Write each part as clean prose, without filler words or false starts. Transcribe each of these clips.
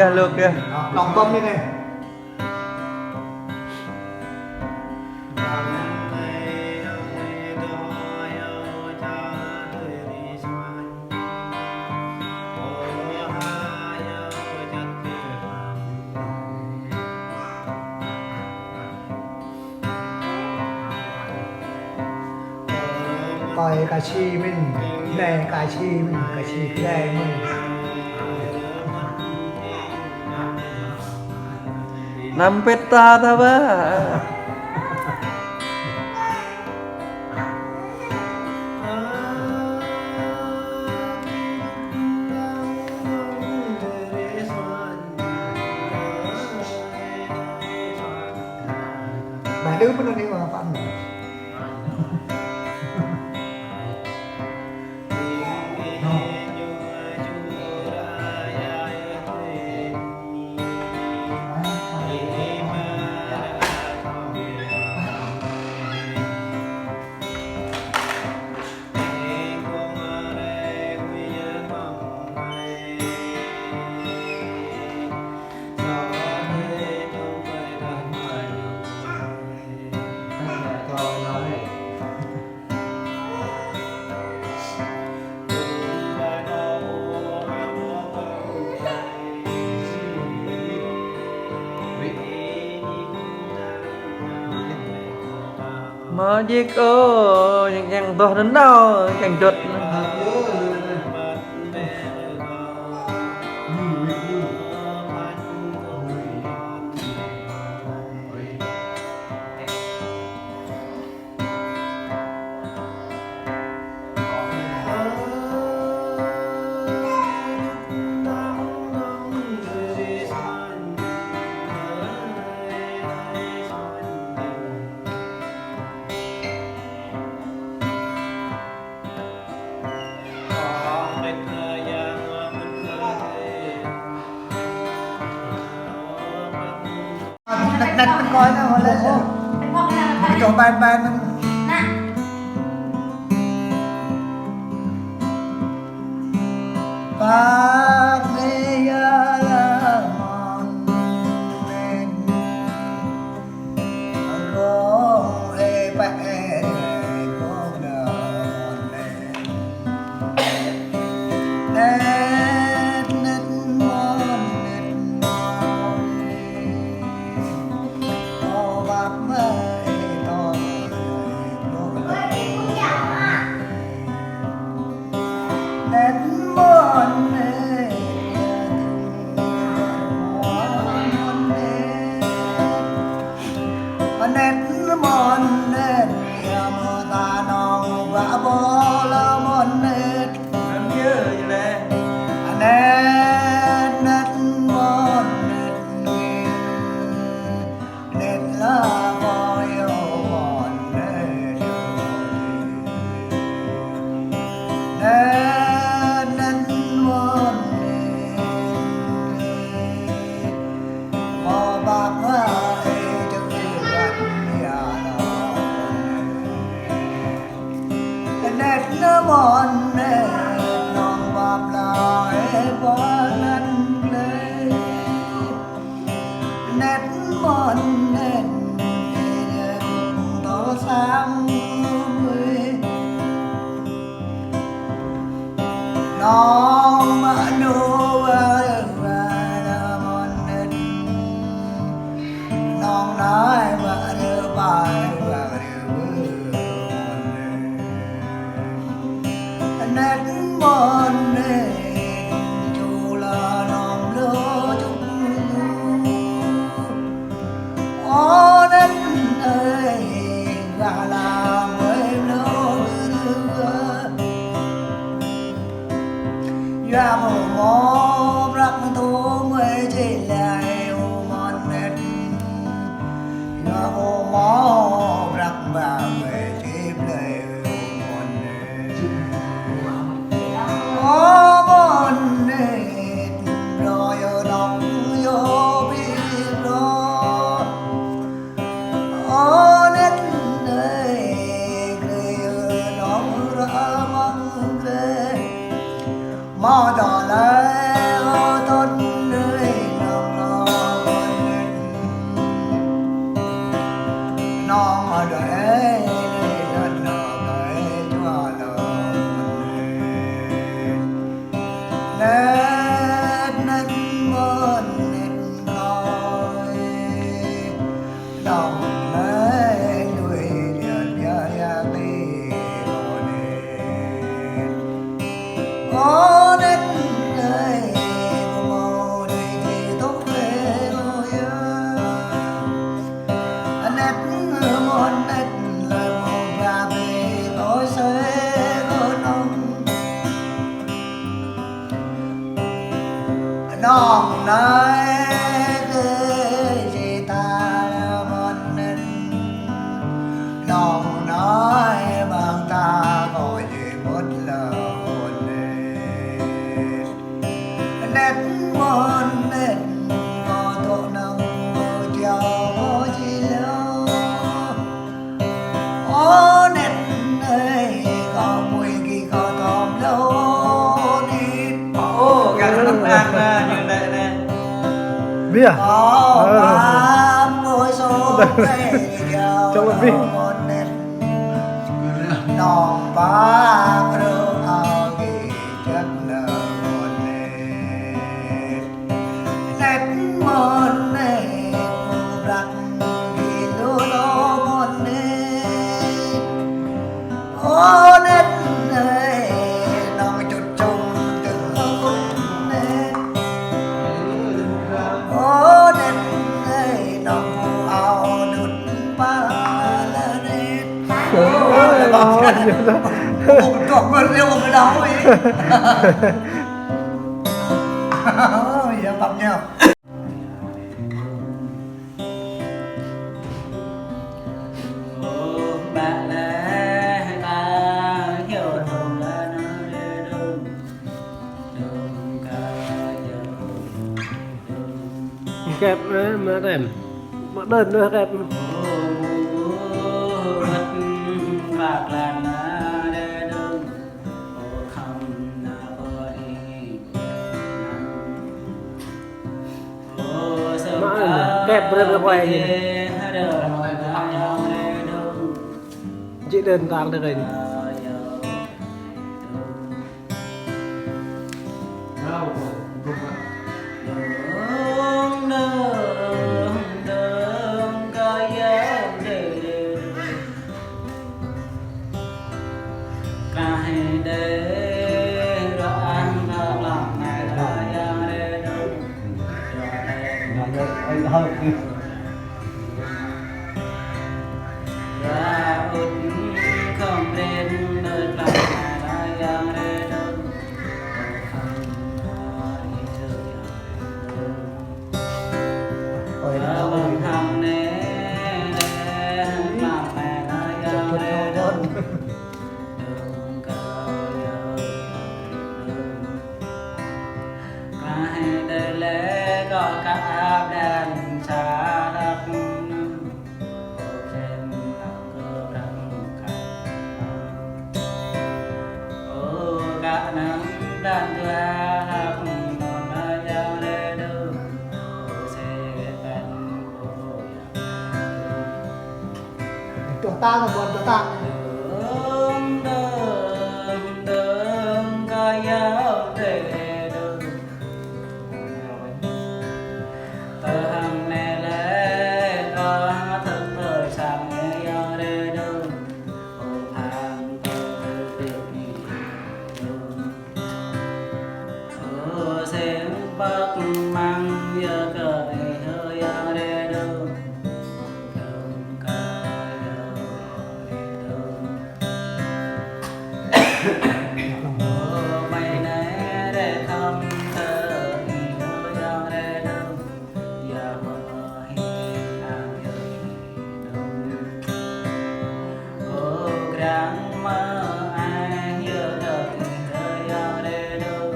kìa lược kìa. Đóng tâm như này. Coi cà chi mình nè cà chi đây mình Nam peta ta ba. Bà đứa bên đây mà bạn Mà gì cô chẳng to đến đâu chẳng trượt. đặt mình coi nó lên chỗ bàn Bác nghe là ngon lên có ê bẹ có ngon lên nét nét ngon to bác mây to nét mòn nét mòn nét mơ ta nong và bó la mòn nét Em nhớ như này. nét nét mòn nét la mò yêu mòn nét nét nét mòn mò bạc ai chẳng nét nó mòn nét non bạc lại qua nét nét mòn nét to sáng người non mà nô mòn nét non nói mà đưa bài nét mòn nét dù là nòng lỡ chút ó nét ơi gà là mới lỡ ra một mó rắc thô mới chỉ lại mòn nét ra một mó rắc bà mới chỉ lại có mòn nét rồi ở lòng vô biết đó ó nét này người ở lòng ra mong ghê mò đỏ lẽ ô tôn nơi ô nét ơi màu đời thì tốt về ôi nét môn nét lời màu và về tôi sẽ có nồng nói cái gì ta môn nét nồng nói bằng ta gọi gì mất lời nét môn nét có thổ nông có chiều có chi lâu ô nét ơi có mùi kỳ có thòm lâu nít Ô, cái nó ăn như vậy nè. Bia. có bám môi số cây Trong chiều một bia. môn nét nòng bám rêu ao kỳ chất nở môn nét nét môn nét cô rắc kỳ lô lô môn nét ô nét ơi nòng chút trông từng khúc nét ô nét ơi nòng phù ao đút ba la nét một cọc bên yêu một đâu ấy giờ tập nhau bạn lẽ ta hiểu thùng là nó đi đường đường ca dầu Kẹp đấy mà đèn. Mà đơn nữa kẹp. vật bạc là na đi đường ô không na bơi ô sớm Mà kẹp rồi nó quay gì này. Chị đơn tàng được rồi. Không đến nơi làm lại yang để đâu không nói chơi ôi ở bên thăm nè làm mẹ nói yang để đâu đường cao đường hai đời lẽ có cả đàn xa đất dan tua hak mona yang redu sepan chúng ta là bọn chúng ta đường đường đường ca yao redu tờ hằng nè lẽ có thực thời sang yang redu ô hàng sen bắc mang giờ cờ hơi ở đây đâu đường ca đâu mày nè để thăm thơ hơi ở đây đâu giờ mơ hi hàng đâu ô grang mơ ai giờ cờ hơi ở đây đâu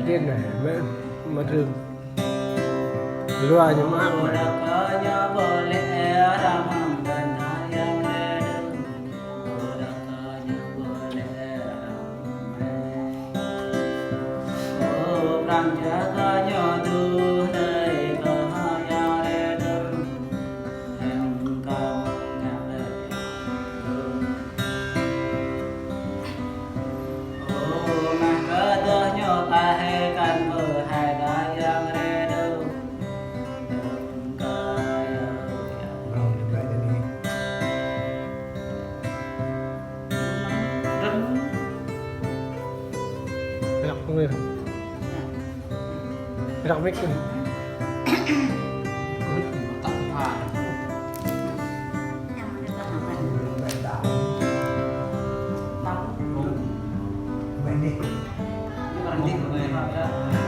Tiên này mà thường. Loa nhưng mà ăn mà. Hãy subscribe cho kênh Ghiền Mì Gõ để không bỏ lỡ đọc mic đi. Tập hòa Bên đi. nhưng mà đi của người họ